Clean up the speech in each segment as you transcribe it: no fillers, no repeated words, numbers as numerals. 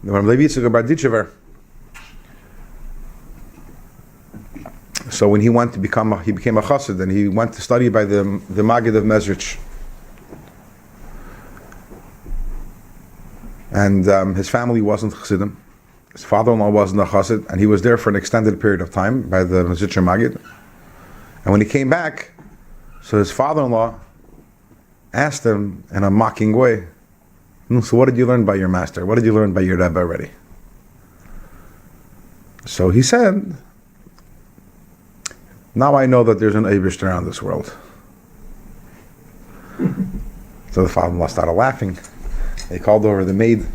When Rabbi Yitzchak Barditchever, so when he went to he became a chassid, and he went to study by the Maggid of Mezrich. And his family wasn't chassidim. His father-in-law wasn't a chassid, and he was there for an extended period of time by the Mezritcher Maggid. And when he came back, so his father-in-law asked him in a mocking way, so what did you learn by your master? What did you learn by your Rebbe already? So he said, now I know that there's an Eibishter around this world. So the father-in-law started laughing. He called over the maid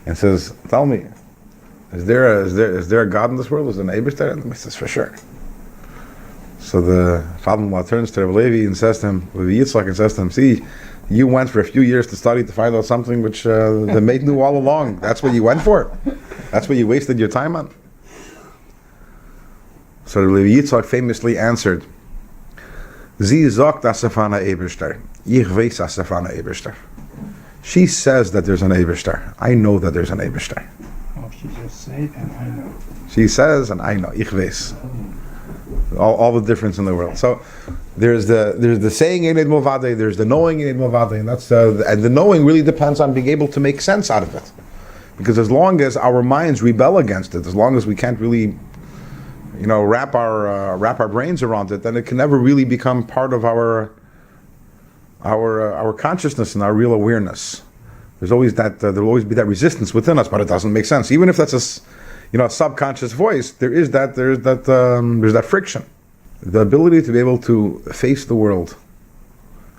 and says, tell me, is there a God in this world? Is there an Eibishter? And he says, for sure. So the father-in-law turns to Rabbi Levi and says to him, Rabbi Yitzchak, and says to him, see, you went for a few years to study to find out something which the maid knew all along. That's what you went for. That's what you wasted your time on. So Rabbi Yitzchak famously answered, Sie sagt asafana Eibishter. Ich weiß asafana Eibishter. She says that there's an Eibishter. I know that there's an Eibishter. Oh, she just said, and I know. She says, and I know. Ich weiß. All the difference in the world. So there's the saying Ein Od Milvado, there's the knowing Ein Od Milvado, and that's and the knowing really depends on being able to make sense out of it. Because as long as our minds rebel against it, as long as we can't really, wrap our brains around it, then it can never really become part of our consciousness and our real awareness. There's always that there will always be that resistance within us, but it doesn't make sense. Even if that's a subconscious voice, there's that friction. The ability to be able to face the world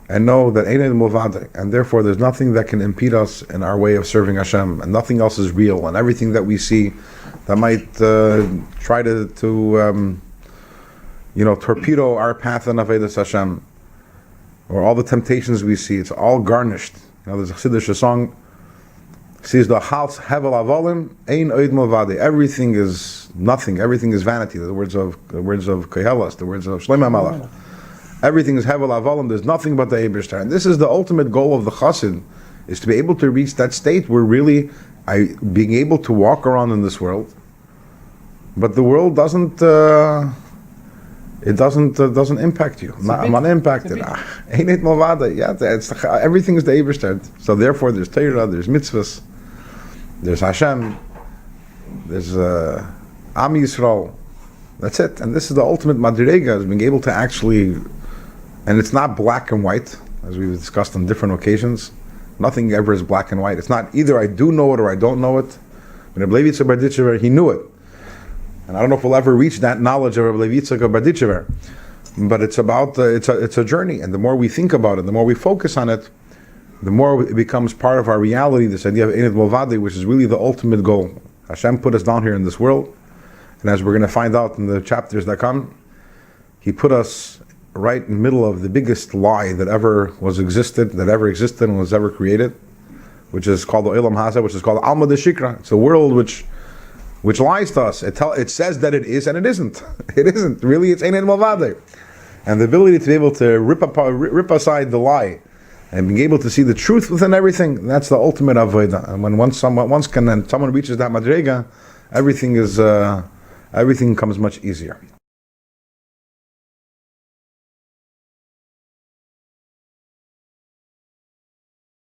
and know that Ein Od Milvado, and therefore there's nothing that can impede us in our way of serving Hashem, and nothing else is real, and everything that we see that might try to torpedo our path in Avodas Hashem, or all the temptations we see, it's all garnished. There's a Chassidish song, says the Hals Hevel Avolim Ein Od Milvado. Everything is nothing. Everything is vanity. The words of Koheles, the words of Shlomo Melech. Everything is Hevel Avolim. There's nothing but the Eibishter. And this is the ultimate goal of the Chassid, is to be able to reach that state where really being able to walk around in this world, but the world doesn't impact you. I'm unimpacted. Ein Od Milvado. Yeah, everything is the Eibishter. So therefore, there's Torah, there's mitzvahs, there's Hashem, there's Am Yisrael. That's it. And this is the ultimate madrega, is being able to actually, and it's not black and white, as we've discussed on different occasions. Nothing ever is black and white. It's not either I do know it or I don't know it. When Rabbi Yitzchak Barditchever, he knew it. And I don't know if we'll ever reach that knowledge of Rabbi Yitzchak Barditchever. But it's about, it's a journey. And the more we think about it, the more we focus on it, the more it becomes part of our reality, this idea of Ein Od Milvado, which is really the ultimate goal. Hashem put us down here in this world. And as we're going to find out in the chapters that come, He put us right in the middle of the biggest lie that ever existed and was ever created, which is called the Olam Hazeh, which is called Alma de Shikra. It's a world which lies to us. It says that it is, and it isn't. It isn't. Really, it's Ein Od Milvado. And the ability to be able to rip aside the lie and being able to see the truth within everything, that's the ultimate avodah. And when someone reaches that madrega, everything comes much easier.